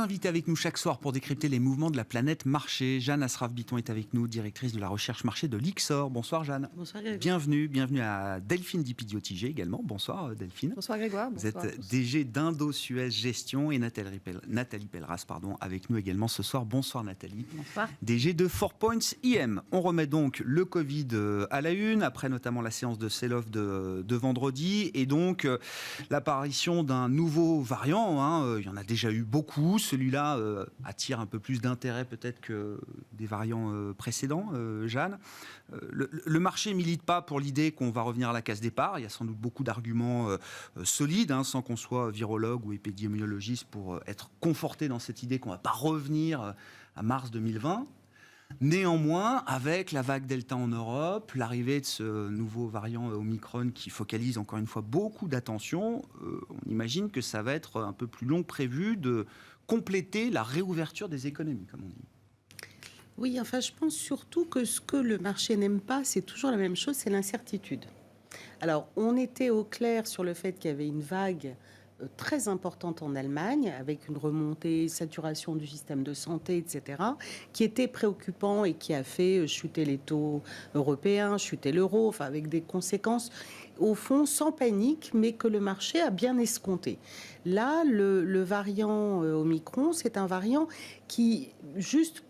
invités avec nous chaque soir pour décrypter les mouvements de la planète marché. Jeanne Asraf-Biton est avec nous, directrice de la recherche marché de l'IXOR. Bonsoir Jeanne. Bonsoir Grégoire. Bienvenue à Delphine Dipidio-Tigé également. Bonsoir Delphine. Bonsoir Grégoire. Vous êtes DG d'Indo-Suez Gestion et Nathalie Pelleras avec nous également ce soir. Bonsoir Nathalie. Bonsoir. DG de 4 Points IM. On remet donc le Covid à la une, après notamment la séance de sell-off de vendredi et donc l'apparition d'un nouveau variant. Il y en a déjà eu beaucoup. Celui-là attire un peu plus d'intérêt peut-être que des variants précédents, Jeanne. Le marché milite pas pour l'idée qu'on va revenir à la case départ. Il y a sans doute beaucoup d'arguments solides, sans qu'on soit virologue ou épidémiologiste pour être conforté dans cette idée qu'on ne va pas revenir à mars 2020. Néanmoins, avec la vague Delta en Europe, l'arrivée de ce nouveau variant Omicron qui focalise encore une fois beaucoup d'attention, on imagine que ça va être un peu plus long que prévu de compléter la réouverture des économies, comme on dit. Oui, enfin, je pense surtout que ce que le marché n'aime pas, c'est toujours la même chose, c'est l'incertitude. Alors, on était au clair sur le fait qu'il y avait une vague très importante en Allemagne, avec une remontée, saturation du système de santé, etc., qui était préoccupant et qui a fait chuter les taux européens, chuter l'euro, enfin avec des conséquences, au fond, sans panique, mais que le marché a bien escompté. Là, le variant Omicron, c'est un variant qui, juste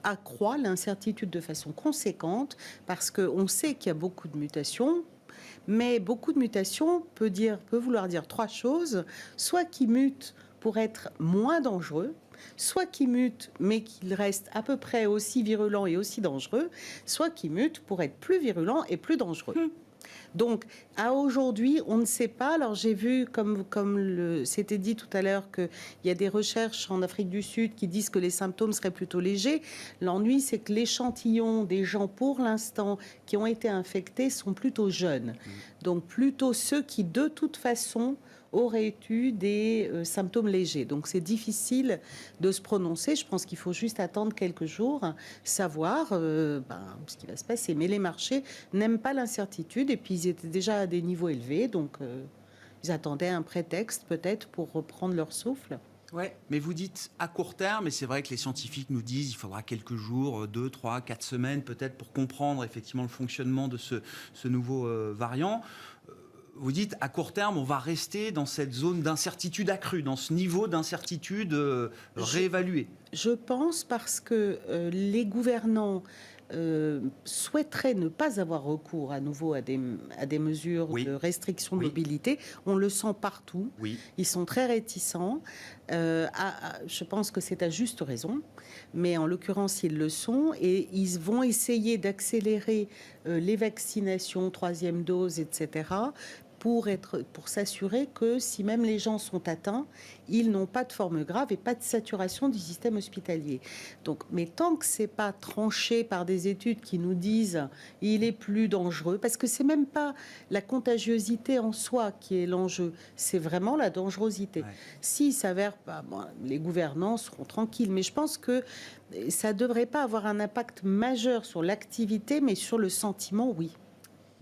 accroît l'incertitude de façon conséquente, parce qu'on sait qu'il y a beaucoup de mutations. Mais beaucoup de mutations peut vouloir dire trois choses. Soit qui mutent pour être moins dangereux, soit qui mutent mais qu'ils restent à peu près aussi virulents et aussi dangereux, soit qui mutent pour être plus virulents et plus dangereux. Donc, à aujourd'hui, on ne sait pas. Alors, j'ai vu, comme c'était dit tout à l'heure, qu'il y a des recherches en Afrique du Sud qui disent que les symptômes seraient plutôt légers. L'ennui, c'est que l'échantillon des gens, pour l'instant, qui ont été infectés sont plutôt jeunes. Donc, plutôt ceux qui, de toute façon, auraient eu des symptômes légers. Donc, c'est difficile de se prononcer. Je pense qu'il faut juste attendre quelques jours, savoir ce qui va se passer. Mais les marchés n'aiment pas l'incertitude. Et puis, ils étaient déjà à des niveaux élevés. Donc, ils attendaient un prétexte, peut-être, pour reprendre leur souffle. Ouais, mais vous dites à court terme, et c'est vrai que les scientifiques nous disent qu'il faudra quelques jours, 2, 3, 4 semaines peut-être pour comprendre effectivement le fonctionnement de ce nouveau variant. Vous dites, à court terme, on va rester dans cette zone d'incertitude accrue, dans ce niveau d'incertitude réévalué. Je pense parce que les gouvernants souhaiteraient ne pas avoir recours à nouveau à des mesures de restriction de mobilité. On le sent partout. Oui. Ils sont très réticents. Je pense que c'est à juste raison. Mais en l'occurrence, ils le sont. Et ils vont essayer d'accélérer les vaccinations, 3e dose, etc., pour s'assurer que si même les gens sont atteints, ils n'ont pas de forme grave et pas de saturation du système hospitalier. Donc, mais tant que c'est pas tranché par des études qui nous disent il est plus dangereux, parce que c'est même pas la contagiosité en soi qui est l'enjeu, c'est vraiment la dangerosité. Ouais. S'il s'avère pas, les gouvernants seront tranquilles, mais je pense que ça devrait pas avoir un impact majeur sur l'activité, mais sur le sentiment, oui.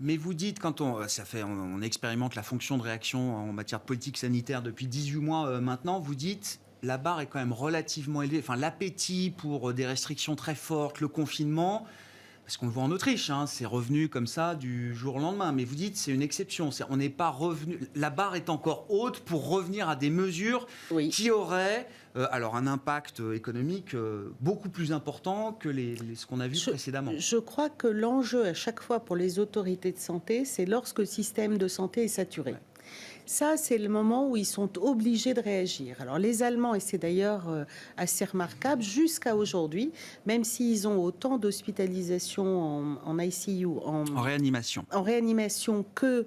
Mais vous dites, quand on expérimente la fonction de réaction en matière de politique sanitaire depuis 18 mois maintenant, vous dites, la barre est quand même relativement élevée. Enfin, l'appétit pour des restrictions très fortes, le confinement, parce qu'on le voit en Autriche, c'est revenu comme ça du jour au lendemain. Mais vous dites, c'est une exception. On n'est pas revenu. La barre est encore haute pour revenir à des mesures qui auraient un impact économique beaucoup plus important que ce qu'on a vu précédemment. Je crois que l'enjeu à chaque fois pour les autorités de santé, c'est lorsque le système de santé est saturé. Ouais. Ça, c'est le moment où ils sont obligés de réagir. Alors, les Allemands, et c'est d'ailleurs assez remarquable, jusqu'à aujourd'hui, même s'ils ont autant d'hospitalisations en ICU, en réanimation. En réanimation que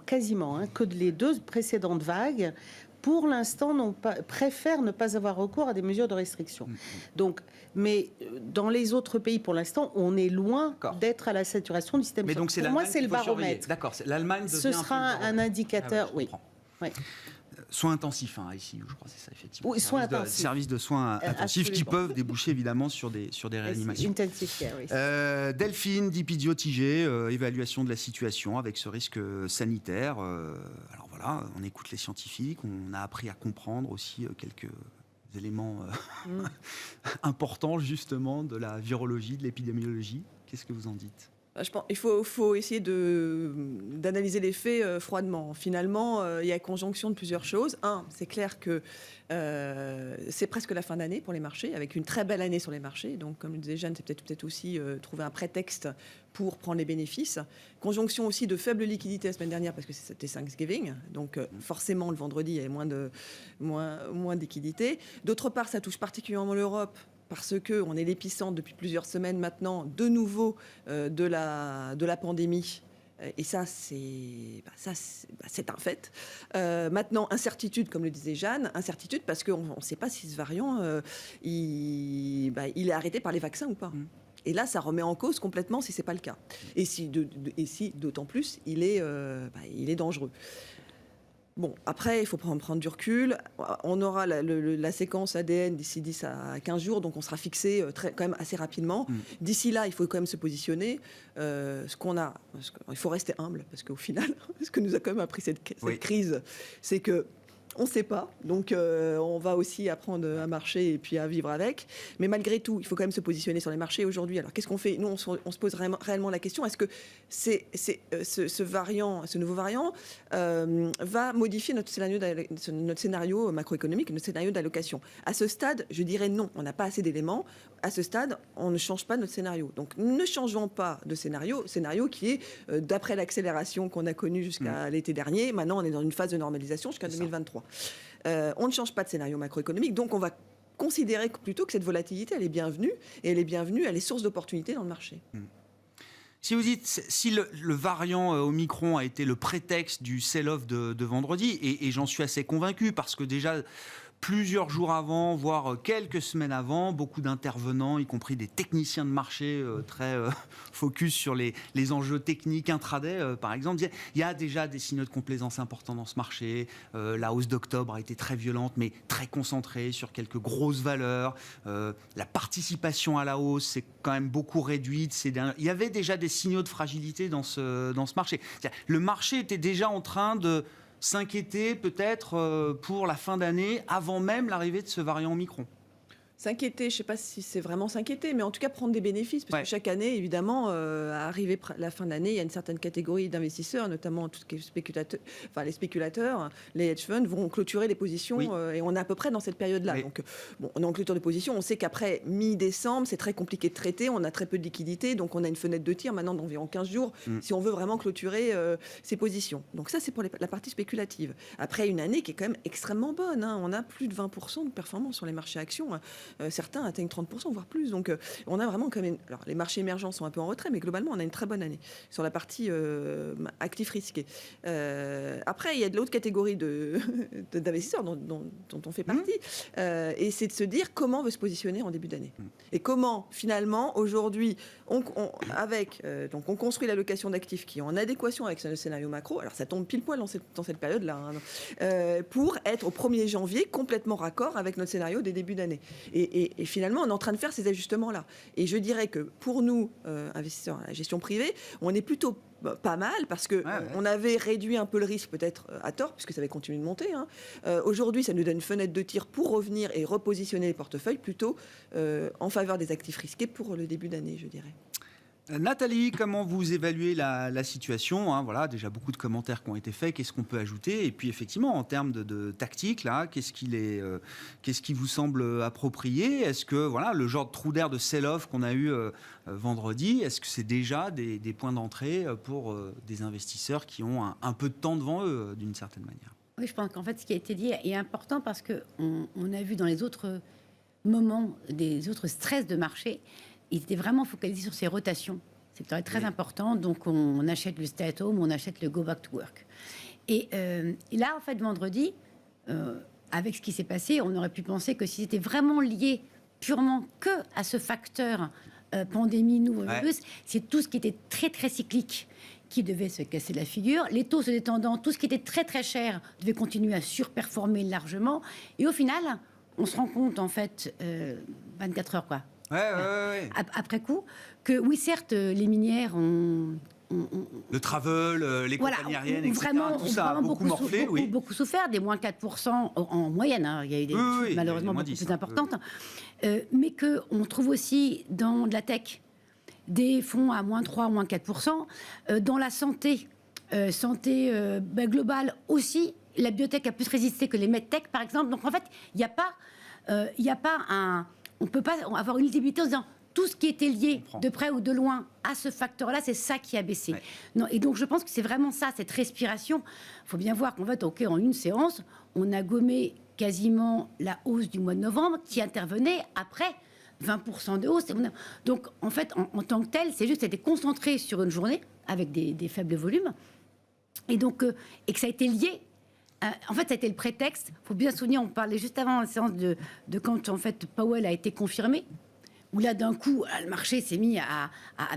quasiment, que les 2 précédentes vagues, pour l'instant, préfèrent ne pas avoir recours à des mesures de restriction. Donc, mais dans les autres pays, pour l'instant, on est loin d'être à la saturation du système. Mais donc, pour moi, c'est le baromètre. D'accord, l'Allemagne devient ce sera un indicateur, oui. Soins intensifs, ICU, je crois, c'est ça, effectivement. Oui, services de soins intensifs qui peuvent déboucher, évidemment, sur des réanimations. Oui. Delphine Dipidio-Tigé, évaluation de la situation avec ce risque sanitaire. Alors voilà, on écoute les scientifiques, on a appris à comprendre aussi quelques éléments importants justement de la virologie, de l'épidémiologie. Qu'est-ce que vous en dites ? Je pense qu'il faut essayer d'analyser les faits froidement. Finalement, il y a conjonction de plusieurs choses. Un, c'est clair que c'est presque la fin d'année pour les marchés, avec une très belle année sur les marchés. Donc, comme le disait Jeanne, c'est peut-être aussi trouver un prétexte pour prendre les bénéfices. Conjonction aussi de faible liquidité la semaine dernière, parce que c'était Thanksgiving. Donc, forcément, le vendredi, il y avait moins de liquidité. D'autre part, ça touche particulièrement l'Europe, parce qu'on est l'épicentre depuis plusieurs semaines maintenant, de nouveau, de la pandémie. Et ça, c'est un fait. Maintenant, incertitude, comme le disait Jeanne, incertitude parce qu'on ne sait pas si ce variant, il est arrêté par les vaccins ou pas. Et là, ça remet en cause complètement si ce n'est pas le cas. Et si d'autant plus, il est dangereux. Bon, après, il faut prendre du recul. On aura la séquence ADN d'ici 10 à 15 jours, donc on sera fixé quand même assez rapidement. D'ici là, il faut quand même se positionner. Il faut rester humble, parce qu'au final, ce que nous a quand même appris cette crise, c'est que on ne sait pas, donc on va aussi apprendre à marcher et puis à vivre avec. Mais malgré tout, il faut quand même se positionner sur les marchés aujourd'hui. Alors qu'est-ce qu'on fait ? Nous, on se pose réellement la question, est-ce que ce nouveau variant va modifier notre scénario macroéconomique, notre scénario d'allocation ? À ce stade, je dirais non, on n'a pas assez d'éléments. À ce stade, on ne change pas notre scénario. Donc ne changeons pas de scénario qui est, d'après l'accélération qu'on a connue jusqu'à l'été dernier, maintenant on est dans une phase de normalisation jusqu'à 2023. On ne change pas de scénario macroéconomique, donc on va considérer plutôt que cette volatilité, elle est bienvenue, et elle est source d'opportunités dans le marché. Si vous dites, si le variant Omicron a été le prétexte du sell-off de vendredi, et j'en suis assez convaincu, parce que déjà, plusieurs jours avant, voire quelques semaines avant, beaucoup d'intervenants, y compris des techniciens de marché très focus sur les enjeux techniques intraday, par exemple, il y a déjà des signaux de complaisance importants dans ce marché. La hausse d'octobre a été très violente, mais très concentrée sur quelques grosses valeurs. La participation à la hausse s'est quand même beaucoup réduite. Il y avait déjà des signaux de fragilité dans ce marché. Le marché était déjà en train de s'inquiéter peut-être pour la fin d'année, avant même l'arrivée de ce variant Omicron. S'inquiéter, je ne sais pas si c'est vraiment s'inquiéter, mais en tout cas prendre des bénéfices, parce que chaque année, évidemment, à arriver à la fin d'année, il y a une certaine catégorie d'investisseurs, notamment tout ce qui est les spéculateurs, les hedge funds vont clôturer les positions, et on est à peu près dans cette période-là. Oui. Donc, on est en clôture de position, on sait qu'après mi-décembre, c'est très compliqué de traiter, on a très peu de liquidités, donc on a une fenêtre de tir maintenant d'environ 15 jours, si on veut vraiment clôturer ces positions. Donc ça, c'est pour la partie spéculative. Après, une année qui est quand même extrêmement bonne, hein. On a plus de 20% de performance sur les marchés actions, hein. Certains atteignent 30%, voire plus. Donc, on a vraiment quand même... Alors, les marchés émergents sont un peu en retrait, mais globalement, on a une très bonne année sur la partie actifs risqués. Après, il y a de l'autre catégorie d'investisseurs dont on fait partie. Et c'est de se dire comment on veut se positionner en début d'année. Et comment, finalement, aujourd'hui, on construit l'allocation d'actifs qui est en adéquation avec ce scénario macro. Alors, ça tombe pile poil dans cette période-là, hein, pour être au 1er janvier complètement raccord avec notre scénario des débuts d'année. Et finalement, on est en train de faire ces ajustements-là. Et je dirais que pour nous, investisseurs à la gestion privée, on est plutôt pas mal, parce qu'on avait réduit un peu le risque, peut-être à tort, puisque ça avait continué de monter. Hein. Aujourd'hui, ça nous donne une fenêtre de tir pour revenir et repositionner les portefeuilles plutôt en faveur des actifs risqués pour le début d'année, je dirais. Nathalie, comment vous évaluez la situation, hein, voilà, déjà beaucoup de commentaires qui ont été faits, qu'est-ce qu'on peut ajouter? Et puis effectivement, en termes de tactique, là, qu'est-ce qui vous semble approprié? Est-ce que voilà, le genre de trou d'air de sell-off qu'on a eu vendredi, est-ce que c'est déjà des points d'entrée pour des investisseurs qui ont un peu de temps devant eux, d'une certaine manière? Oui, je pense qu'en fait, ce qui a été dit est important, parce qu'on a vu dans les autres moments, des autres stress de marché, il était vraiment focalisé sur ces rotations. C'est très important. Donc, on achète le stay at home, on achète le go back to work. Et là, en fait, vendredi, avec ce qui s'est passé, on aurait pu penser que si c'était vraiment lié purement que à ce facteur pandémie, nouveau virus, c'est tout ce qui était très, très cyclique qui devait se casser la figure. Les taux se détendant, tout ce qui était très, très cher devait continuer à surperformer largement. Et au final, on se rend compte, en fait, 24 heures, quoi. Après coup, que oui, certes, les minières ont le travel, les compagnies aériennes, etc. Vraiment, Tout ça a beaucoup morflé, oui. Beaucoup souffert, des moins 4% en moyenne. Hein. Il y a eu des chutes malheureusement beaucoup plus importantes. Mais qu'on trouve aussi dans de la tech des fonds à moins 3, moins 4%. Dans la santé globale aussi, la biotech a plus résisté que les medtech, par exemple. Donc en fait, il n'y a pas on ne peut pas avoir une lisibilité en disant tout ce qui était lié de près ou de loin à ce facteur-là, c'est ça qui a baissé. Ouais. Non, et donc je pense que c'est vraiment ça, cette respiration. Il faut bien voir qu'en fait, en une séance, on a gommé quasiment la hausse du mois de novembre qui intervenait après 20% de hausse. Donc en fait, en tant que tel, c'est juste été concentré sur une journée avec des faibles volumes. Et donc, et que ça a été lié. En fait, ça a été le prétexte. Il faut bien se souvenir, on parlait juste avant la séance de quand en fait Powell a été confirmé, où là d'un coup le marché s'est mis à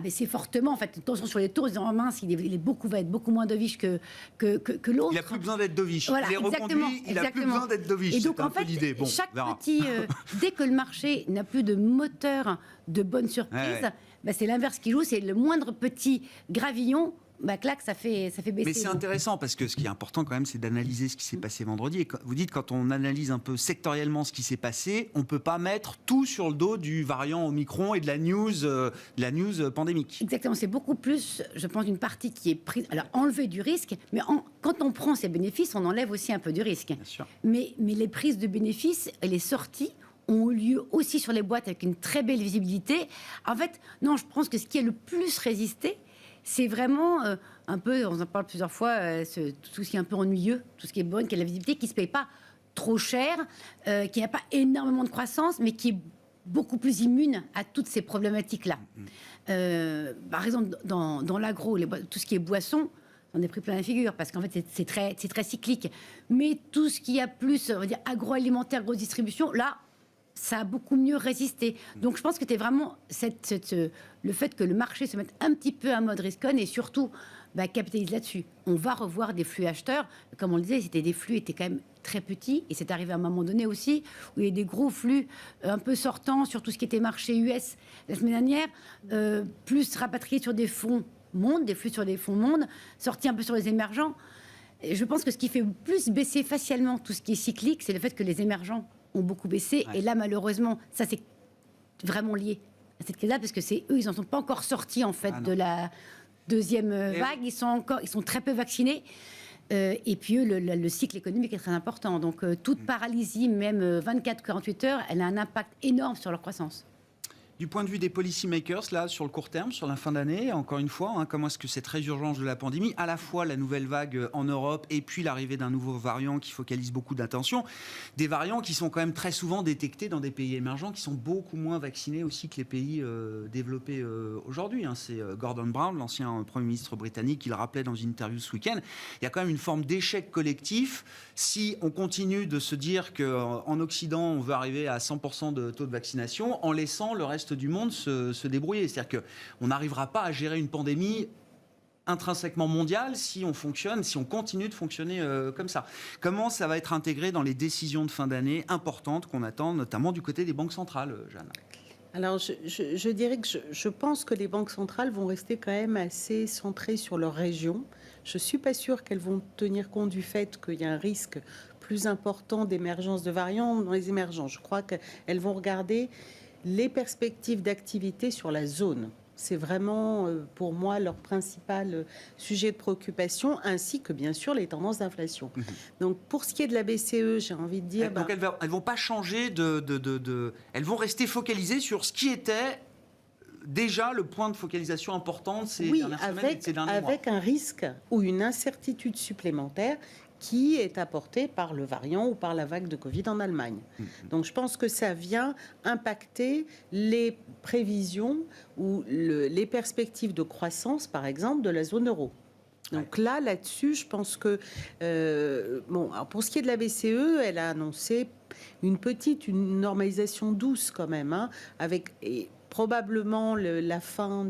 baisser fortement. En fait, tension sur les taux, en disant oh, mince, va être beaucoup moins dovish que l'autre. Il n'a plus besoin d'être dovish. Voilà, il est reconduit, il n'a plus besoin d'être dovish. Et donc en fait, bon, chaque petit, dès que le marché n'a plus de moteur de bonne surprise, bah, c'est l'inverse qui joue. C'est le moindre petit gravillon. Bah, clac, ça fait baisser. Mais c'est intéressant parce que ce qui est important quand même, c'est d'analyser ce qui s'est passé vendredi. Et vous dites, quand on analyse un peu sectoriellement ce qui s'est passé, on ne peut pas mettre tout sur le dos du variant Omicron et de la news pandémique. Exactement, c'est beaucoup plus, je pense, une partie qui est prise. Alors, enlever du risque, mais quand on prend ces bénéfices, on enlève aussi un peu du risque. Bien sûr. Mais les prises de bénéfices et les sorties ont eu lieu aussi sur les boîtes avec une très belle visibilité. En fait, non, je pense que ce qui a le plus résisté, c'est vraiment un peu, on en parle plusieurs fois, tout ce qui est un peu ennuyeux, tout ce qui est bon, qui a de la visibilité, qui ne se paye pas trop cher, qui n'a pas énormément de croissance, mais qui est beaucoup plus immune à toutes ces problématiques-là. Par exemple, dans l'agro, tout ce qui est boisson, on est pris plein la figure, parce qu'en fait, c'est très cyclique. Mais tout ce qui a plus, on va dire, agroalimentaire, grosse distribution, là, ça a beaucoup mieux résisté. Donc je pense que c'était vraiment le fait que le marché se mette un petit peu en mode risk-on et surtout capitalise là-dessus. On va revoir des flux acheteurs. Comme on le disait, des flux étaient quand même très petits et c'est arrivé à un moment donné aussi où il y a des gros flux un peu sortants sur tout ce qui était marché US la semaine dernière, plus rapatriés sur des fonds mondes, des flux sur des fonds mondes, sortis un peu sur les émergents. Et je pense que ce qui fait plus baisser facialement tout ce qui est cyclique, c'est le fait que les émergents ont beaucoup baissé. Ouais. Et là, malheureusement, ça, c'est vraiment lié à cette crise-là, parce que c'est eux, ils n'en sont pas encore sortis, en fait, de la deuxième vague. Ils sont très peu vaccinés. Et puis, eux, le cycle économique est très important. Donc, toute paralysie, même 24-48 heures, elle a un impact énorme sur leur croissance. Du point de vue des policymakers, là, sur le court terme, sur la fin d'année, encore une fois, comment est-ce que cette résurgence de la pandémie, à la fois la nouvelle vague en Europe et puis l'arrivée d'un nouveau variant qui focalise beaucoup d'attention, des variants qui sont quand même très souvent détectés dans des pays émergents qui sont beaucoup moins vaccinés aussi que les pays développés aujourd'hui. C'est Gordon Brown, l'ancien Premier ministre britannique, qui le rappelait dans une interview ce week-end. Il y a quand même une forme d'échec collectif si on continue de se dire qu'en Occident, on veut arriver à 100% de taux de vaccination en laissant le reste du monde se débrouiller. C'est-à-dire qu'on n'arrivera pas à gérer une pandémie intrinsèquement mondiale si on continue de fonctionner comme ça. Comment ça va être intégré dans les décisions de fin d'année importantes qu'on attend, notamment du côté des banques centrales, Jeanne ? Alors, je dirais que je pense que les banques centrales vont rester quand même assez centrées sur leur région. Je ne suis pas sûre qu'elles vont tenir compte du fait qu'il y a un risque plus important d'émergence de variants dans les émergents. Je crois qu'elles vont regarder les perspectives d'activité sur la zone. C'est vraiment, pour moi, leur principal sujet de préoccupation, ainsi que, bien sûr, les tendances d'inflation. Donc, pour ce qui est de la BCE, j'ai envie de dire... Donc, elles ne vont pas changer Elles vont rester focalisées sur ce qui était déjà le point de focalisation important de ces dernières semaines et de ces derniers mois. Avec un risque ou une incertitude supplémentaire qui est apporté par le variant ou par la vague de Covid en Allemagne. Donc je pense que ça vient impacter les prévisions ou les perspectives de croissance, par exemple, de la zone euro. Donc là-dessus, je pense que... alors pour ce qui est de la BCE, elle a annoncé une normalisation douce quand même, avec... probablement la fin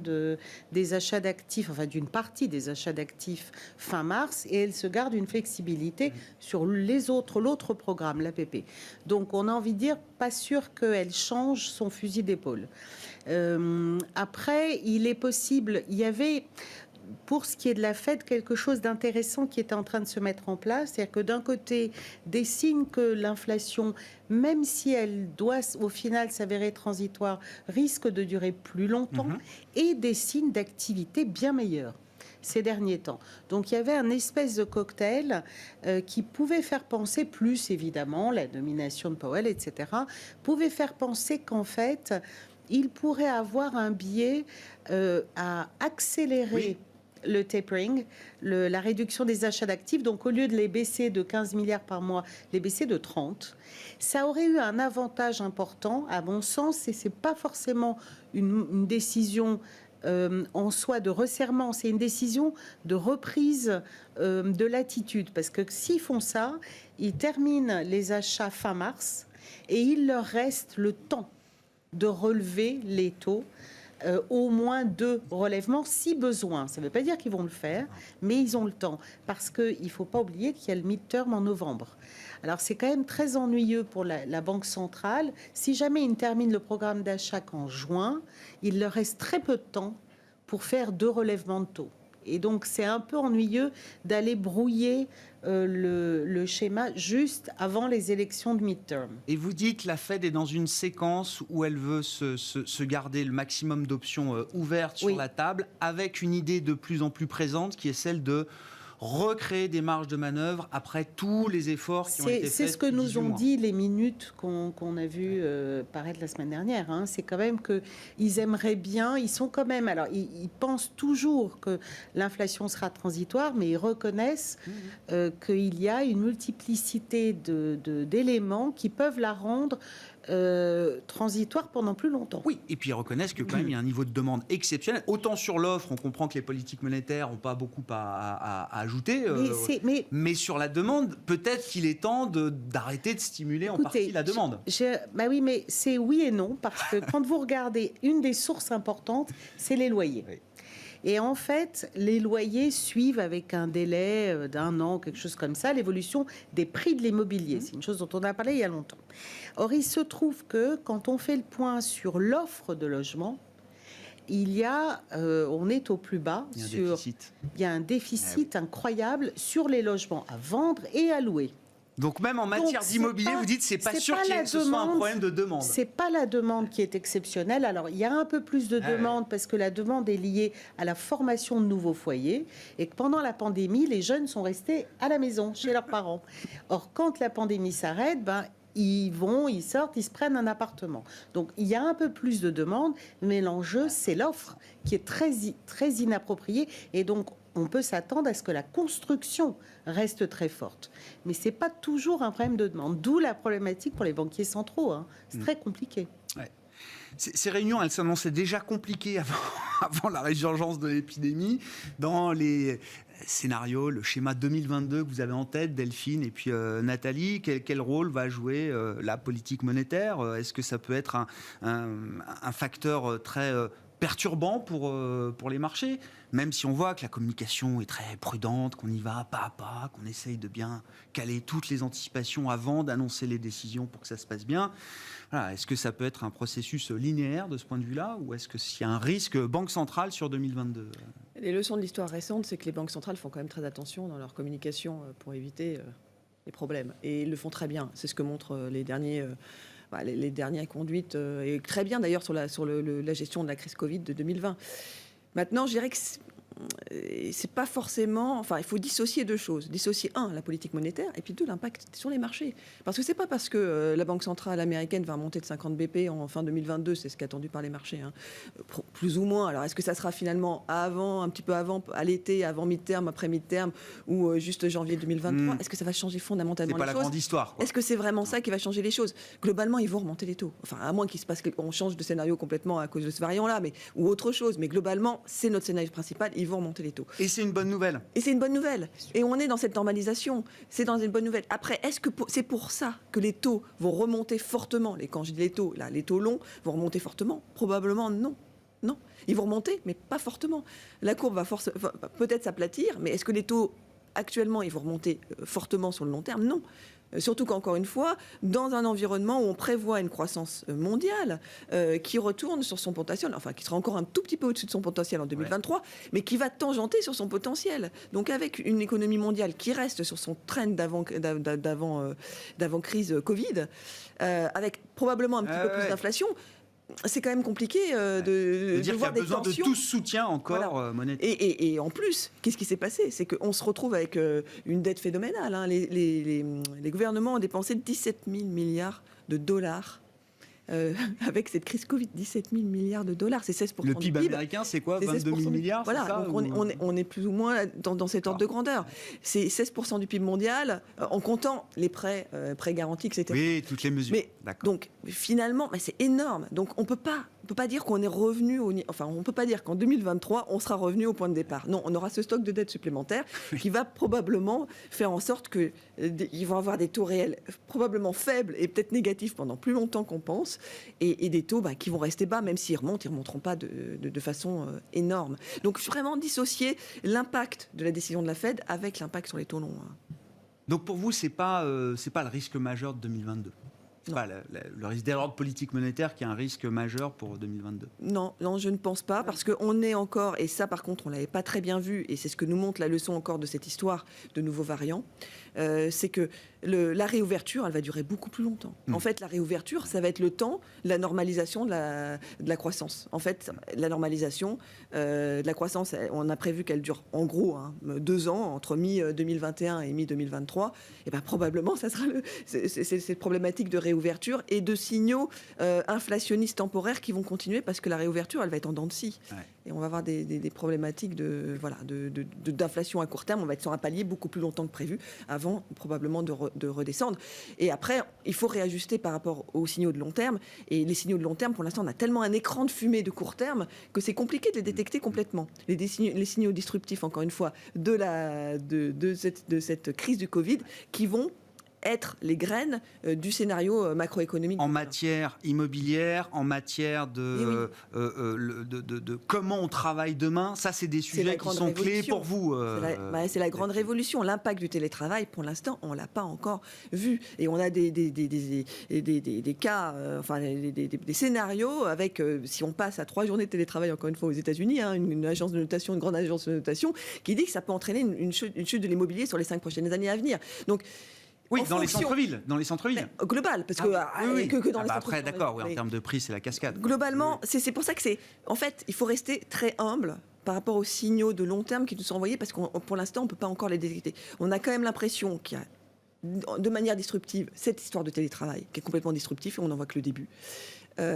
des achats d'actifs, enfin d'une partie des achats d'actifs fin mars, et elle se garde une flexibilité sur l'autre programme, l'APP. Donc on a envie de dire, pas sûr qu'elle change son fusil d'épaule. Après, il est possible, il y avait... pour ce qui est de la Fed, quelque chose d'intéressant qui est en train de se mettre en place. C'est-à-dire que d'un côté, des signes que l'inflation, même si elle doit au final s'avérer transitoire, risque de durer plus longtemps, et des signes d'activité bien meilleurs ces derniers temps. Donc il y avait un espèce de cocktail qui pouvait faire penser, plus évidemment la nomination de Powell, etc., pouvait faire penser qu'en fait, il pourrait avoir un biais à accélérer le tapering, la réduction des achats d'actifs. Donc, au lieu de les baisser de 15 milliards par mois, les baisser de 30. Ça aurait eu un avantage important, à mon sens, et ce n'est pas forcément une décision en soi de resserrement, c'est une décision de reprise de l'attitude. Parce que s'ils font ça, ils terminent les achats fin mars et il leur reste le temps de relever les taux, au moins 2 relèvements si besoin. Ça ne veut pas dire qu'ils vont le faire, mais ils ont le temps. Parce qu'il ne faut pas oublier qu'il y a le midterm en novembre. Alors c'est quand même très ennuyeux pour la Banque centrale. Si jamais ils terminent le programme d'achat qu'en juin, il leur reste très peu de temps pour faire 2 relèvements de taux. Et donc, c'est un peu ennuyeux d'aller brouiller le schéma juste avant les élections de midterm. Et vous dites la Fed est dans une séquence où elle veut se garder le maximum d'options ouvertes sur la table, avec une idée de plus en plus présente qui est celle de recréer des marges de manœuvre après tous les efforts qui ont été faits. C'est ce que nous ont dit les minutes qu'on a vu paraître la semaine dernière. Hein. C'est quand même qu'ils aimeraient bien, ils sont quand même... Alors, ils pensent toujours que l'inflation sera transitoire, mais ils reconnaissent qu'il y a une multiplicité d'éléments qui peuvent la rendre transitoire pendant plus longtemps. Oui, et puis ils reconnaissent que quand même il y a un niveau de demande exceptionnel. Autant sur l'offre, on comprend que les politiques monétaires n'ont pas beaucoup à ajouter, mais sur la demande, peut-être qu'il est temps d'arrêter de stimuler en partie la demande. Bah oui, mais c'est oui et non, parce que quand vous regardez, une des sources importantes, c'est les loyers. Oui. Et en fait, les loyers suivent avec un délai d'1 an, quelque chose comme ça, l'évolution des prix de l'immobilier. C'est une chose dont on a parlé il y a longtemps. Or, il se trouve que quand on fait le point sur l'offre de logement, on est au plus bas. Il y a un déficit incroyable sur les logements à vendre et à louer. Donc même en matière d'immobilier, vous dites c'est pas sûr que ce soit un problème de demande. C'est pas la demande qui est exceptionnelle. Alors il y a un peu plus de demande parce que la demande est liée à la formation de nouveaux foyers et que pendant la pandémie, les jeunes sont restés à la maison chez leurs parents. Or quand la pandémie s'arrête, ils sortent, ils se prennent un appartement. Donc il y a un peu plus de demande, mais l'enjeu c'est l'offre qui est très inappropriée et donc on peut s'attendre à ce que la construction reste très forte. Mais ce n'est pas toujours un problème de demande. D'où la problématique pour les banquiers centraux. Hein. C'est très compliqué. Ouais. Ces réunions, elles s'annonçaient déjà compliquées avant la résurgence de l'épidémie. Dans les scénarios, le schéma 2022 que vous avez en tête, Delphine et puis Nathalie, quel rôle va jouer la politique monétaire ? Est-ce que ça peut être un facteur très perturbant pour les marchés, même si on voit que la communication est très prudente, qu'on y va pas à pas, qu'on essaye de bien caler toutes les anticipations avant d'annoncer les décisions pour que ça se passe bien. Voilà, est-ce que ça peut être un processus linéaire de ce point de vue-là, ou est-ce qu'il y a un risque banque centrale sur 2022 ? Les leçons de l'histoire récente, c'est que les banques centrales font quand même très attention dans leur communication pour éviter les problèmes. Et ils le font très bien. C'est ce que montrent les dernières conduites, et très bien d'ailleurs sur la gestion de la crise Covid de 2020. Maintenant, je dirais que c'est pas forcément... Enfin, il faut dissocier 2 choses. Dissocier, 1, la politique monétaire, et puis 2, l'impact sur les marchés. Parce que c'est pas parce que la Banque centrale américaine va remonter de 50 BP en fin 2022, c'est ce qui est attendu par les marchés, hein, plus ou moins. Alors, est-ce que ça sera finalement un petit peu avant, à l'été, avant mi-terme, après mi-terme, ou juste janvier 2023 ? Est-ce que ça va changer fondamentalement les choses ? C'est pas la grande histoire, quoi. Est-ce que c'est vraiment ça qui va changer les choses ? Globalement, ils vont remonter les taux. Enfin, à moins qu'il se passe qu'on change de scénario complètement à cause de ce variant-là, ou autre chose. Mais globalement, c'est notre scénario principal. Ils vont remonter les taux. Et c'est une bonne nouvelle. Et c'est une bonne nouvelle. Et on est dans cette normalisation. C'est dans une bonne nouvelle. Après, est-ce que c'est pour ça que les taux vont remonter fortement ? Quand je dis les taux, là, les taux longs vont remonter fortement ? Probablement non. Non. Ils vont remonter, mais pas fortement. La courbe va peut-être s'aplatir, mais est-ce que les taux, actuellement, ils vont remonter fortement sur le long terme ? Non. Surtout qu'encore une fois, dans un environnement où on prévoit une croissance mondiale qui retourne sur son potentiel, enfin qui sera encore un tout petit peu au-dessus de son potentiel en 2023, mais qui va tangenter sur son potentiel. Donc avec une économie mondiale qui reste sur son trend d'avant-crise Covid, avec probablement un petit peu plus d'inflation, c'est quand même compliqué de dire voir qu'il y a des besoin tensions. de tout ce soutien encore monétaire. Et en plus, qu'est-ce qui s'est passé? C'est qu'on se retrouve avec une dette phénoménale. Hein. Les gouvernements ont dépensé 17 000 milliards de dollars avec cette crise Covid. 17 000 milliards de dollars, c'est 16% Le du PIB PIB. américain, c'est quoi? C'est 22 000 milliards, voilà, c'est ça, donc on est plus ou moins dans cet ordre de grandeur. C'est 16% du PIB mondial, en comptant les prêts garantis, etc. Oui, toutes les mesures. Donc finalement, c'est énorme. Donc on peut pas dire qu'on est revenu on peut pas dire qu'en 2023 on sera revenu au point de départ. Non, on aura ce stock de dettes supplémentaires qui va probablement faire en sorte que ils vont avoir des taux réels probablement faibles et peut-être négatifs pendant plus longtemps qu'on pense, et des taux qui vont rester bas, même s'ils remontent, ils ne remonteront pas de façon énorme. Donc vraiment dissocier l'impact de la décision de la Fed avec l'impact sur les taux longs. Donc pour vous, c'est pas le risque majeur de 2022. C'est pas le risque d'erreur politique monétaire qui est un risque majeur pour 2022. Non, je ne pense pas, parce qu'on est encore, et ça par contre on ne l'avait pas très bien vu, et c'est ce que nous montre la leçon encore de cette histoire de nouveaux variants, c'est que la réouverture, elle va durer beaucoup plus longtemps. En fait, la réouverture, ça va être le temps, la normalisation de la croissance. En fait, la normalisation de la croissance, on a prévu qu'elle dure en gros 2 ans, entre mi-2021 et mi-2023, et bien probablement, ça sera cette problématique de réouverture et de signaux inflationnistes temporaires qui vont continuer, parce que la réouverture, elle va être en dents de scie. Ouais. Et on va avoir des problématiques d'inflation à court terme. On va être sur un palier beaucoup plus longtemps que prévu, avant probablement de redescendre. Et après, il faut réajuster par rapport aux signaux de long terme. Et les signaux de long terme, pour l'instant, on a tellement un écran de fumée de court terme que c'est compliqué de les détecter complètement. Les signaux disruptifs, encore une fois, de cette crise du Covid, qui vont être les graines du scénario macroéconomique. En matière immobilière, en matière de comment on travaille demain, ça c'est des sujets qui sont clés pour vous. C'est la grande révolution. L'impact du télétravail, pour l'instant, on ne l'a pas encore vu. Et on a des cas, des scénarios avec, si on passe à 3 journées de télétravail, encore une fois, aux États-Unis, une agence de notation, une grande agence de notation, qui dit que ça peut entraîner une chute de l'immobilier sur les 5 prochaines années à venir. Donc, oui, dans les centres-villes. Global, parce que dans les centres-villes. Après, d'accord, en termes de prix, c'est la cascade. Globalement, c'est pour ça que en fait, il faut rester très humble par rapport aux signaux de long terme qui nous sont envoyés, parce que pour l'instant, on ne peut pas encore les détecter. On a quand même l'impression qu'il y a, de manière disruptive, cette histoire de télétravail, qui est complètement disruptive, et on n'en voit que le début.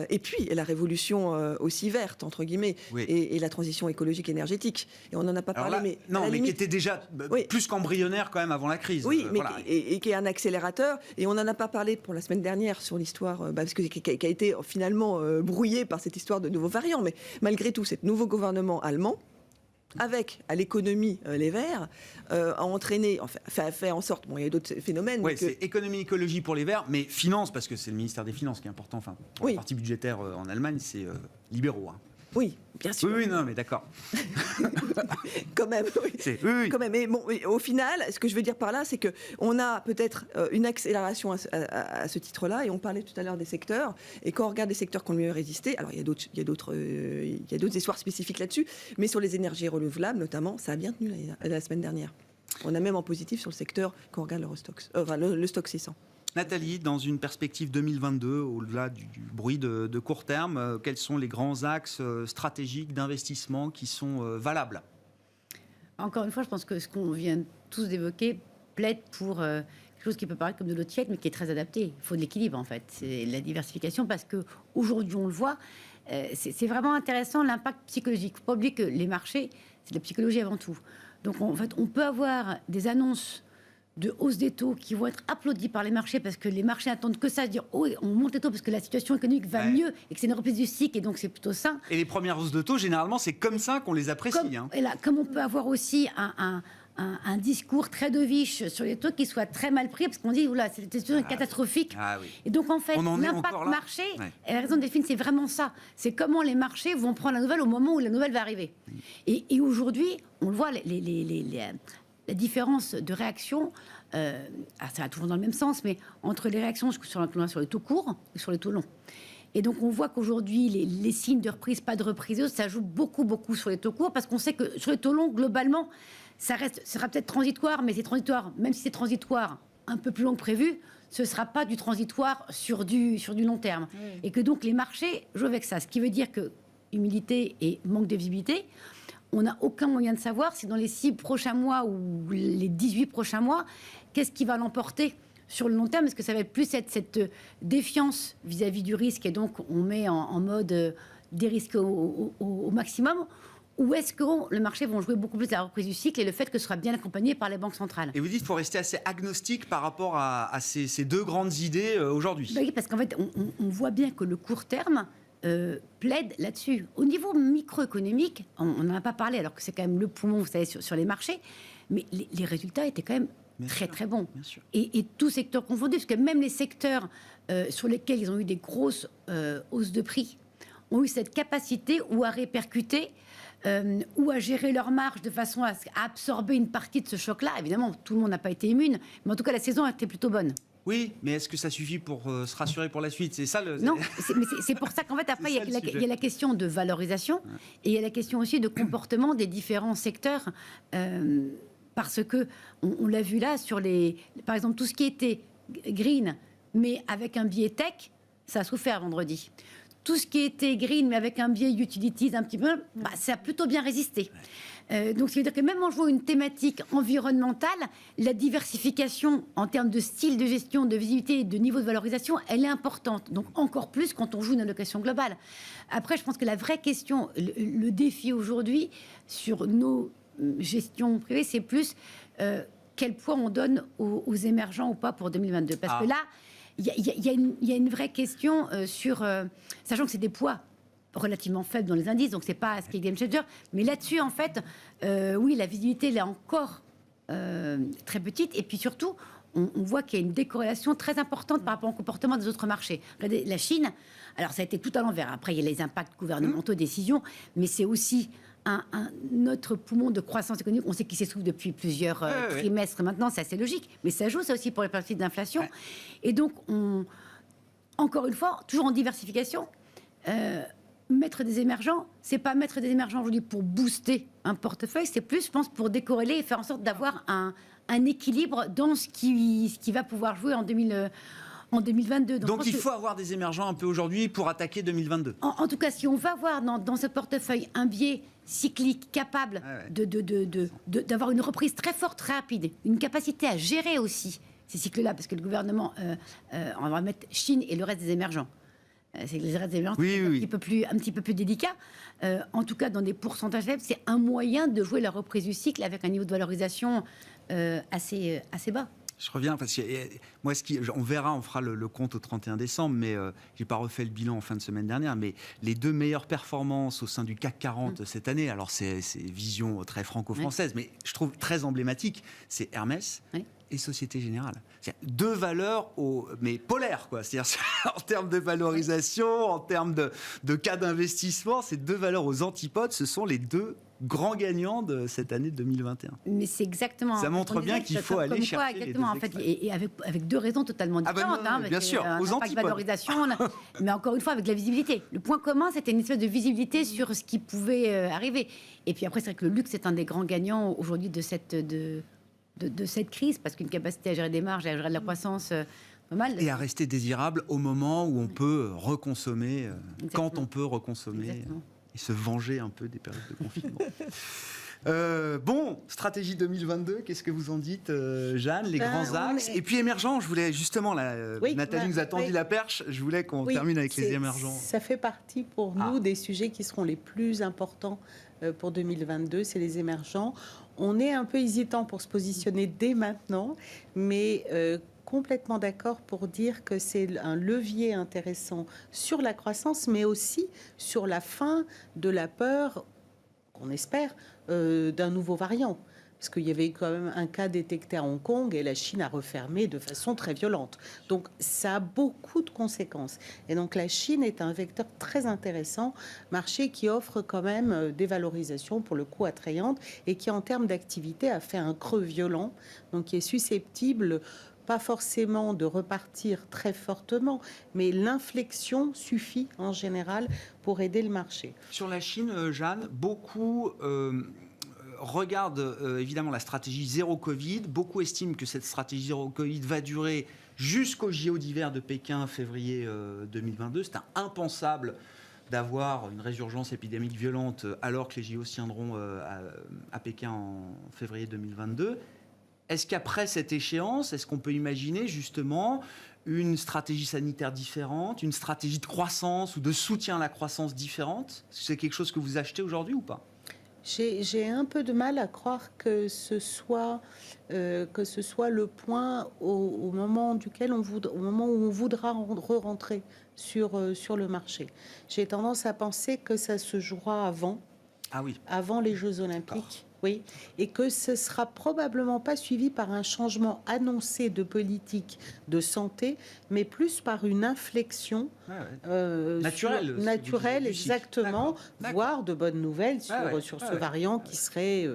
Et puis la révolution aussi verte, entre guillemets, et la transition écologique énergétique. Et on n'en a pas parlé, mais qui était déjà plus qu'embryonnaire quand même avant la crise. Oui, mais et qui est un accélérateur. Et on n'en a pas parlé pour la semaine dernière sur l'histoire, parce que qui a été finalement brouillée par cette histoire de nouveaux variants. Mais malgré tout, ce nouveau gouvernement allemand, avec à l'économie les Verts, a entraîné, fait en sorte, il y a d'autres phénomènes. Oui, c'est économie, écologie pour les Verts, mais finances, parce que c'est le ministère des Finances qui est important. Pour la partie budgétaire en Allemagne, c'est libéraux. Oui, bien sûr. Oui, non, mais d'accord. Quand même, oui. Quand même. Mais bon, au final, ce que je veux dire par là, c'est qu'on a peut-être une accélération à ce titre-là, et on parlait tout à l'heure des secteurs, et quand on regarde les secteurs qui ont mieux résisté, alors il y a d'autres histoires spécifiques là-dessus, mais sur les énergies renouvelables, notamment, ça a bien tenu la semaine dernière. On a même en positif sur le secteur quand on regarde le stock 600. Nathalie, dans une perspective 2022, au-delà du bruit de court terme, quels sont les grands axes stratégiques d'investissement qui sont valables ? Encore une fois, je pense que ce qu'on vient tous d'évoquer plaide pour quelque chose qui peut paraître comme de l'eau tiède, mais qui est très adapté. Il faut de l'équilibre, en fait. C'est la diversification, parce qu'aujourd'hui, on le voit, c'est vraiment intéressant, l'impact psychologique. Il ne faut pas oublier que les marchés, c'est de la psychologie avant tout. Donc, en fait, on peut avoir des annonces de hausse des taux qui vont être applaudis par les marchés, parce que les marchés attendent que ça, se dire oh, on monte les taux parce que la situation économique va mieux et que c'est une reprise du cycle, et donc c'est plutôt sain. Et les premières hausses de taux, généralement, c'est comme ça qu'on les apprécie. Comme on peut avoir aussi un discours très dovish sur les taux qui soit très mal pris, parce qu'on dit oula, c'est une situation catastrophique. Et donc en fait, l'impact marché, et la raison de Delphine, c'est vraiment ça. C'est comment les marchés vont prendre la nouvelle au moment où la nouvelle va arriver. Et aujourd'hui, on le voit, la différence de réaction ça va toujours dans le même sens, mais entre les réactions sur les taux courts et sur les taux longs. Et donc, on voit qu'aujourd'hui, les signes de reprise, pas de reprise, ça joue beaucoup sur les taux courts, parce qu'on sait que sur les taux longs, globalement, ça sera peut-être transitoire, mais c'est transitoire. Même si c'est transitoire un peu plus long que prévu, ce ne sera pas du transitoire sur du long terme. Oui. Et que donc, les marchés jouent avec ça. Ce qui veut dire que humilité et manque de visibilité, on n'a aucun moyen de savoir si dans les 6 prochains mois ou les 18 prochains mois, qu'est-ce qui va l'emporter sur le long terme. Est-ce que ça va être plus cette défiance vis-à-vis du risque et donc on met en mode des risques au maximum, ou est-ce que le marché va jouer beaucoup plus à la reprise du cycle et le fait que ce sera bien accompagné par les banques centrales? Et vous dites qu'il faut rester assez agnostique par rapport à ces deux grandes idées aujourd'hui. Oui, parce qu'en fait, on voit bien que le court terme plaide là-dessus. Au niveau microéconomique, on n'en a pas parlé, alors que c'est quand même le poumon, vous savez, sur les marchés, mais les résultats étaient quand même très bons. Et tous secteurs confondus, parce que même les secteurs sur lesquels ils ont eu des grosses hausses de prix ont eu cette capacité ou à répercuter ou à gérer leur marge de façon à absorber une partie de ce choc-là. Évidemment, tout le monde n'a pas été immune, mais en tout cas, la saison a été plutôt bonne. Oui, mais est-ce que ça suffit pour se rassurer pour la suite? C'est ça le... Non, c'est pour ça qu'en fait, après, il y a la question de valorisation et il y a la question aussi de comportement des différents secteurs. Parce que on l'a vu là sur par exemple, tout ce qui était green, mais avec un biais tech, ça a souffert vendredi. Tout ce qui était green, mais avec un biais utilities un petit peu, ça a plutôt bien résisté. Donc, ça veut dire que même en jouant une thématique environnementale, la diversification en termes de style de gestion, de visibilité et de niveau de valorisation, elle est importante. Donc, encore plus quand on joue une allocation globale. Après, je pense que la vraie question, le défi aujourd'hui sur nos gestion privée, c'est plus quel poids on donne aux émergents ou pas pour 2022. Parce que là, il y a une vraie question sur... sachant que c'est des poids relativement faibles dans les indices, donc c'est pas ce qui est game changer. Mais là-dessus, en fait, oui, la visibilité, elle est encore très petite. Et puis surtout, on voit qu'il y a une décorrélation très importante par rapport au comportement des autres marchés. Regardez, la Chine, alors ça a été tout à l'envers. Après, il y a les impacts gouvernementaux, décisions, mais c'est aussi... notre poumon de croissance économique, on sait qu'il s'essouffle depuis plusieurs trimestres maintenant, c'est assez logique, mais ça joue ça aussi pour les perspectives d'inflation. Ouais. Et donc, encore une fois, toujours en diversification, mettre des émergents, c'est pas mettre des émergents aujourd'hui pour booster un portefeuille, c'est plus, je pense, pour décorréler et faire en sorte d'avoir un équilibre dans ce qui va pouvoir jouer en 2022. Donc il faut avoir des émergents un peu aujourd'hui pour attaquer 2022. En tout cas, si on va avoir dans ce portefeuille un biais cyclique capable d'avoir une reprise très forte, très rapide, une capacité à gérer aussi ces cycles-là, parce que le gouvernement, on va mettre Chine et le reste des émergents. C'est que les restes des émergents, un petit peu plus délicat. En tout cas, dans des pourcentages faibles, c'est un moyen de jouer la reprise du cycle avec un niveau de valorisation assez bas. Je reviens parce que moi, on verra, on fera le compte au 31 décembre, mais j'ai pas refait le bilan en fin de semaine dernière. Mais les deux meilleures performances au sein du CAC 40 cette année, alors c'est vision très franco-française, mais je trouve très emblématique, c'est Hermès et Société Générale. C'est deux valeurs mais polaires, quoi. C'est-à-dire en termes de valorisation, en termes de cas d'investissement, ces deux valeurs aux antipodes, ce sont les deux grands gagnants de cette année 2021. Mais c'est exactement... Ça montre bien qu'il faut aller chercher exactement, les deux extrêmes. Et avec deux raisons totalement différentes. Bien sûr, aux antipodes. Valorisation, mais encore une fois, avec la visibilité. Le point commun, c'était une espèce de visibilité sur ce qui pouvait arriver. Et puis après, c'est vrai que le luxe est un des grands gagnants aujourd'hui de cette crise, parce qu'une capacité à gérer des marges et à gérer de la croissance... pas mal. Et à rester désirable au moment où on peut reconsommer, quand on peut reconsommer. Exactement. Et se venger un peu des périodes de confinement. Bon, stratégie 2022, qu'est-ce que vous en dites, Jeanne, les grands axes? Et puis émergents, je voulais justement, Nathalie nous a tendu la perche, je voulais qu'on termine avec les émergents. Ça fait partie pour nous des sujets qui seront les plus importants pour 2022, c'est les émergents. On est un peu hésitant pour se positionner dès maintenant, mais... complètement d'accord pour dire que c'est un levier intéressant sur la croissance, mais aussi sur la fin de la peur, qu'on espère, d'un nouveau variant. Parce qu'il y avait quand même un cas détecté à Hong Kong et la Chine a refermé de façon très violente. Donc ça a beaucoup de conséquences. Et donc la Chine est un vecteur très intéressant, marché qui offre quand même des valorisations pour le coup attrayantes et qui en termes d'activité a fait un creux violent, donc qui est susceptible pas forcément de repartir très fortement, mais l'inflexion suffit en général pour aider le marché. Sur la Chine, Jeanne, beaucoup regardent évidemment la stratégie zéro Covid. Beaucoup estiment que cette stratégie zéro Covid va durer jusqu'au JO d'hiver de Pékin, février 2022. C'est impensable d'avoir une résurgence épidémique violente alors que les JO se tiendront à Pékin en février 2022. Est-ce qu'après cette échéance, est-ce qu'on peut imaginer justement une stratégie sanitaire différente, une stratégie de croissance ou de soutien à la croissance différente? Est-ce que c'est quelque chose que vous achetez aujourd'hui ou pas? J'ai un peu de mal à croire que ce soit le point au moment au moment où on voudra re-rentrer sur le marché. J'ai tendance à penser que ça se jouera avant les Jeux Olympiques. Oui, et que ce ne sera probablement pas suivi par un changement annoncé de politique de santé, mais plus par une inflexion naturelle, exactement, voire de bonnes nouvelles sur ce variant qui serait,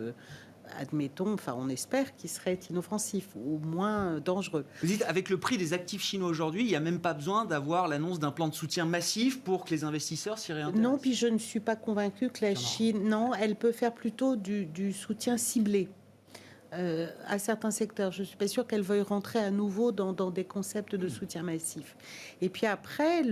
admettons, enfin on espère qu'il serait inoffensif ou moins dangereux. Vous dites, avec le prix des actifs chinois aujourd'hui, il n'y a même pas besoin d'avoir l'annonce d'un plan de soutien massif pour que les investisseurs s'y réintéressent? Non, puis je ne suis pas convaincue que la Chine, elle peut faire plutôt du soutien ciblé à certains secteurs. Je ne suis pas sûre qu'elle veuille rentrer à nouveau dans des concepts de soutien massif. Et puis après,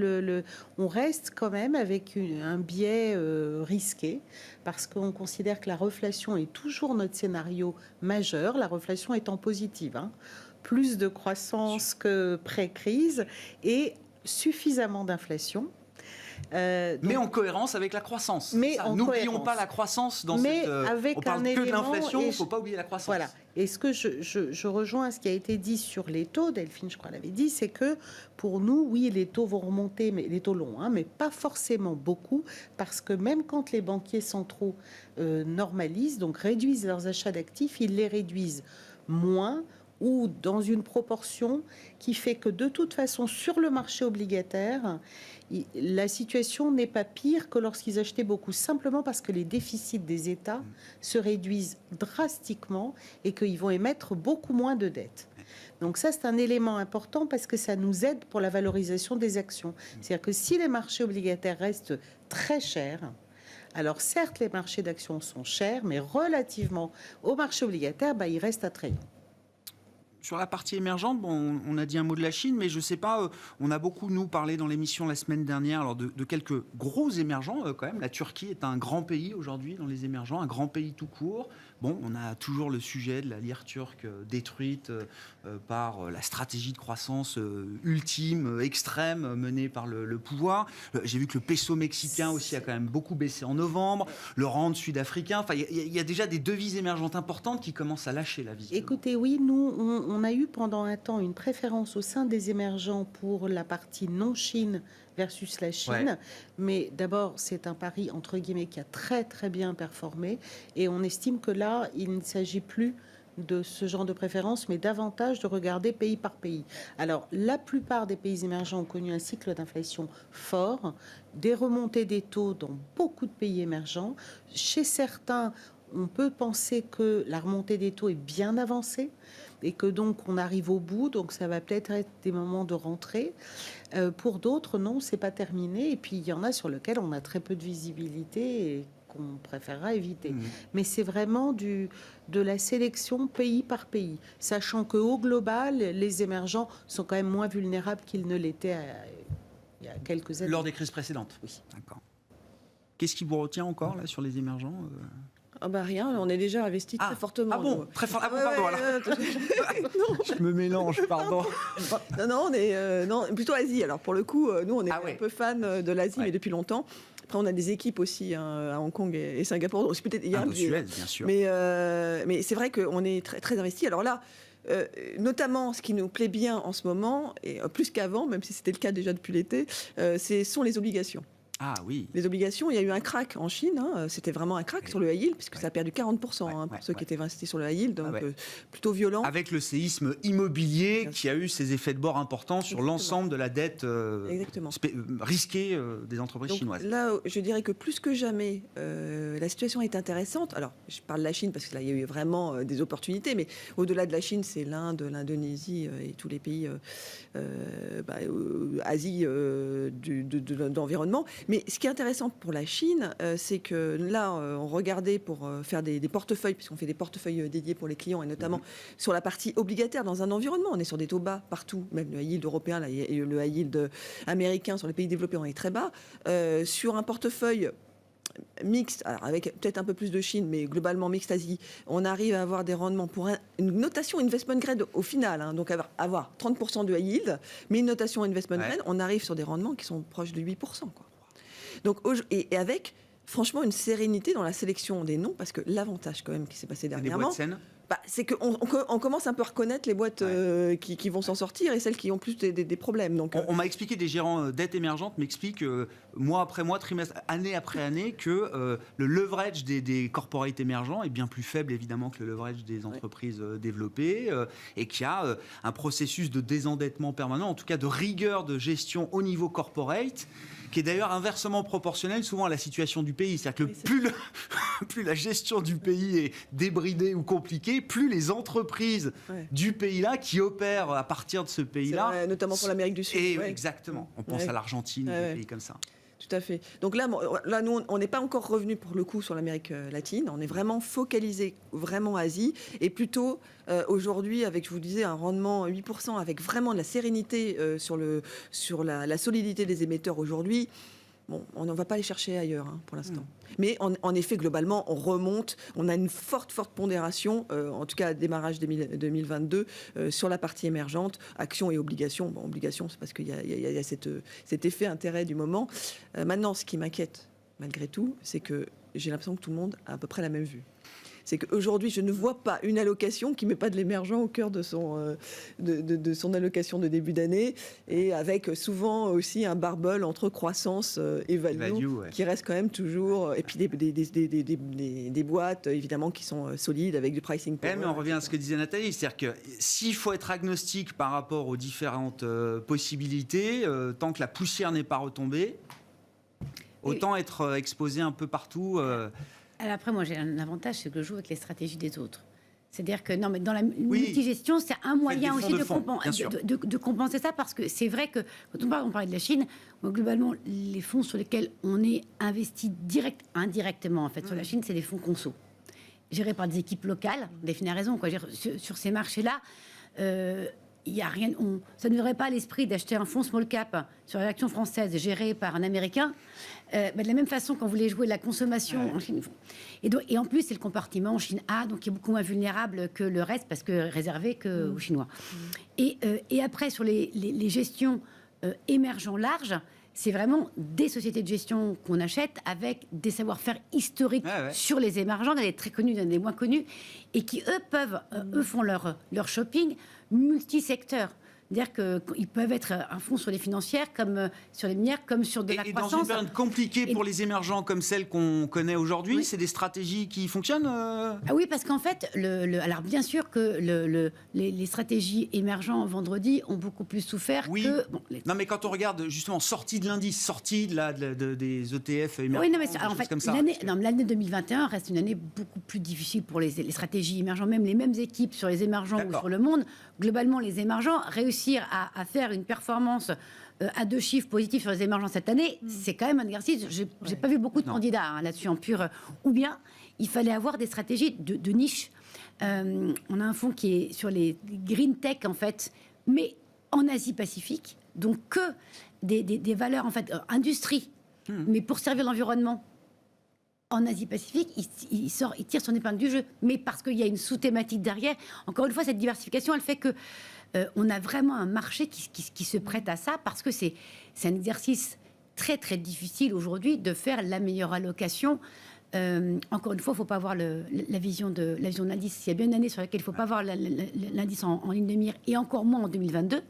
on reste quand même avec un biais risqué, parce qu'on considère que la reflation est toujours notre scénario majeur, la reflation étant positive. Plus de croissance que pré-crise et suffisamment d'inflation. Mais en cohérence avec la croissance. N'oublions pas la croissance dans on parle que de l'inflation, il ne faut pas oublier la croissance. Voilà. Et ce que je rejoins ce qui a été dit sur les taux, Delphine, je crois, l'avait dit, c'est que pour nous, oui, les taux vont remonter, mais les taux longs, mais pas forcément beaucoup, parce que même quand les banquiers centraux normalisent, donc réduisent leurs achats d'actifs, ils les réduisent moins ou dans une proportion qui fait que de toute façon, sur le marché obligataire, la situation n'est pas pire que lorsqu'ils achetaient beaucoup, simplement parce que les déficits des États se réduisent drastiquement et qu'ils vont émettre beaucoup moins de dettes. Donc ça, c'est un élément important parce que ça nous aide pour la valorisation des actions. C'est-à-dire que si les marchés obligataires restent très chers, alors certes, les marchés d'actions sont chers, mais relativement aux marchés obligataires, ils restent attrayants. Sur la partie émergente, on a dit un mot de la Chine, mais je ne sais pas, on a beaucoup, nous, parlé dans l'émission la semaine dernière alors de quelques gros émergents quand même. La Turquie est un grand pays aujourd'hui dans les émergents, un grand pays tout court. Bon, on a toujours le sujet de la lire turque détruite par la stratégie de croissance ultime, extrême, menée par le pouvoir. J'ai vu que le peso mexicain aussi a quand même beaucoup baissé en novembre, le rand sud-africain. Enfin, il y a déjà des devises émergentes importantes qui commencent à lâcher la visiblement. Écoutez, oui, nous, on a eu pendant un temps une préférence au sein des émergents pour la partie non-Chine versus la Chine. Mais d'abord, c'est un pari, entre guillemets, qui a très, très bien performé. Et on estime que là, il ne s'agit plus de ce genre de préférence, mais davantage de regarder pays par pays. Alors, la plupart des pays émergents ont connu un cycle d'inflation fort, des remontées des taux dans beaucoup de pays émergents. Chez certains, on peut penser que la remontée des taux est bien avancée et que donc on arrive au bout, donc ça va peut-être être des moments de rentrée. Pour d'autres, non, c'est pas terminé. Et puis il y en a sur lesquels on a très peu de visibilité et qu'on préférera éviter. Mais c'est vraiment de la sélection pays par pays, sachant qu'au global, les émergents sont quand même moins vulnérables qu'ils ne l'étaient il y a quelques années. Lors des crises précédentes. Oui. D'accord. Qu'est-ce qui vous retient encore là sur les émergents Rien, on est déjà investi très fortement. Ah bon, très fort. Ah bon, pardon. Je me mélange, pardon. Non, on est plutôt Asie. Alors pour le coup, nous on est un peu fan de l'Asie, mais depuis longtemps. Après, on a des équipes aussi à Hong Kong et Singapour. Donc c'est peut-être Suez, bien sûr. Mais c'est vrai qu'on est très très investi. Alors là. Notamment, ce qui nous plaît bien en ce moment, et plus qu'avant, même si c'était le cas déjà depuis l'été, sont les obligations. Ah oui. Les obligations, il y a eu un crack en Chine, c'était vraiment un crack sur le high yield, puisque ça a perdu 40% pour ceux qui étaient investis sur le high yield, donc plutôt violent. Avec le séisme immobilier qui a eu ses effets de bord importants sur l'ensemble de la dette risquée des entreprises chinoises. Là, je dirais que plus que jamais, la situation est intéressante. Alors, je parle de la Chine parce que là, il y a eu vraiment des opportunités, mais au-delà de la Chine, c'est l'Inde, l'Indonésie et tous les pays Asie d'environnement. Mais ce qui est intéressant pour la Chine, c'est que là, on regardait pour faire des portefeuilles, puisqu'on fait des portefeuilles dédiés pour les clients, et notamment sur la partie obligataire dans un environnement. On est sur des taux bas partout, même le high yield européen et le high yield américain sur les pays développés, on est très bas. Sur un portefeuille mixte, alors avec peut-être un peu plus de Chine, mais globalement mixte Asie, on arrive à avoir des rendements pour une notation investment grade au final, donc avoir 30% de high yield, mais une notation investment grade, on arrive sur des rendements qui sont proches de 8%, quoi. Donc, et avec, franchement, une sérénité dans la sélection des noms, parce que l'avantage quand même qui s'est passé dernièrement, c'est qu'on commence un peu à reconnaître les boîtes qui vont s'en sortir et celles qui ont plus des problèmes. Donc, on m'a expliqué, des gérants dette émergente m'expliquent mois après mois, trimestre, année après année, que le leverage des corporates émergents est bien plus faible évidemment que le leverage des entreprises développées et qu'il y a un processus de désendettement permanent, en tout cas de rigueur de gestion au niveau corporate, qui est d'ailleurs inversement proportionnel souvent à la situation du pays. C'est-à-dire que plus la gestion du pays est débridée ou compliquée, plus les entreprises du pays-là qui opèrent à partir de ce pays-là... Vrai, notamment pour l'Amérique du Sud. Exactement. On pense à l'Argentine, des pays comme ça. Tout à fait. Donc là, nous, on n'est pas encore revenu pour le coup sur l'Amérique latine. On est vraiment focalisé, vraiment Asie, et plutôt aujourd'hui avec, je vous disais, un rendement 8%, avec vraiment de la sérénité sur la solidité des émetteurs aujourd'hui. Bon, on ne va pas les chercher ailleurs pour l'instant. Mais en effet, globalement, on remonte. On a une forte pondération, en tout cas à démarrage 2022, sur la partie émergente, actions et obligations. Bon, obligations, c'est parce qu'il y a cet effet intérêt du moment. Maintenant, ce qui m'inquiète, malgré tout, c'est que j'ai l'impression que tout le monde a à peu près la même vue. C'est qu'aujourd'hui, je ne vois pas une allocation qui ne met pas de l'émergent au cœur de son allocation de début d'année, et avec souvent aussi un barbel entre croissance et value qui reste quand même toujours... Et puis des boîtes, évidemment, qui sont solides, avec du pricing power. Mais on revient à ce que disait Nathalie, c'est-à-dire que s'il faut être agnostique par rapport aux différentes possibilités, tant que la poussière n'est pas retombée, autant être exposé un peu partout... Alors après, moi, j'ai un avantage, c'est que je joue avec les stratégies des autres. C'est-à-dire que dans la multigestion, c'est un moyen aussi de compenser ça, parce que c'est vrai que quand on parlait de la Chine, globalement, les fonds sur lesquels on est investi indirectement, en fait, sur la Chine, c'est des fonds conso, gérés par des équipes locales. Delphine a raison, quoi. Sur ces marchés-là, il y a rien, ça ne devrait pas à l'esprit d'acheter un fonds small cap sur l'action française géré par un Américain. Mais de la même façon, quand vous voulez jouer la consommation en Chine, et en plus c'est le compartiment en Chine A, donc qui est beaucoup moins vulnérable que le reste, parce que réservé aux Chinois. Et après, sur les gestions émergents larges, c'est vraiment des sociétés de gestion qu'on achète avec des savoir-faire historiques sur les émergents, des très connus, des moins connus, et qui, eux, font leur shopping multisecteur. C'est-à-dire qu'ils peuvent être un fonds sur les financières, comme sur les minières, comme sur de la croissance. Et dans une période compliquée pour les émergents comme celle qu'on connaît aujourd'hui, c'est des stratégies qui fonctionnent Ah oui, parce qu'en fait, alors bien sûr que les stratégies émergents vendredi ont beaucoup plus souffert que... Bon, Non, mais quand on regarde justement sortie de l'indice, sortie des ETF émergents, oui, non, mais en fait, comme ça. L'année 2021 reste une année beaucoup plus difficile pour les stratégies émergentes, même les mêmes équipes sur les émergents ou sur le monde. Globalement, les émergents réussir à faire une performance à 2 chiffres positifs sur les émergents cette année, c'est quand même un exercice. J'ai pas vu beaucoup de candidats là-dessus en pur. Ou bien, il fallait avoir des stratégies de niche. On a un fonds qui est sur les green tech, en fait, mais en Asie-Pacifique. Donc, que des valeurs, en fait, industrie, mais pour servir l'environnement. En Asie-Pacifique, il tire son épingle du jeu. Mais parce qu'il y a une sous-thématique derrière. Encore une fois, cette diversification, elle fait que on a vraiment un marché qui se prête à ça, parce que c'est un exercice très, très difficile aujourd'hui de faire la meilleure allocation. Encore une fois, il ne faut pas avoir la vision de l'indice. Il y a bien une année sur laquelle il ne faut pas avoir l'indice en ligne de mire, et encore moins en 2022.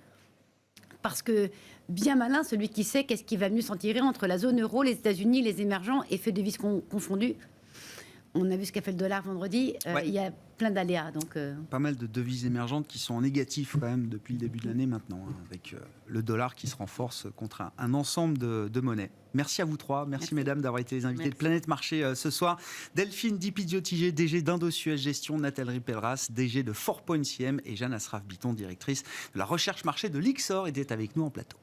parce que bien malin, celui qui sait qu'est-ce qui va mieux s'en tirer entre la zone euro, les États-Unis, les émergents, effets de devises confondus. On a vu ce qu'a fait le dollar vendredi. Il y a plein d'aléas. Donc, Pas mal de devises émergentes qui sont en négatif quand même depuis le début de l'année maintenant, hein, avec le dollar qui se renforce contre un ensemble de monnaies. Merci à vous trois. Merci. Mesdames d'avoir été les invités de Planète Marché ce soir. Delphine Di-Pidio-Tigé, DG d'Indosuez Gestion, Nathalie Pelleras, DG de 4Points IM et Jeanne Asraf-Biton, directrice de la recherche marché de l'Ixor, était avec nous en plateau.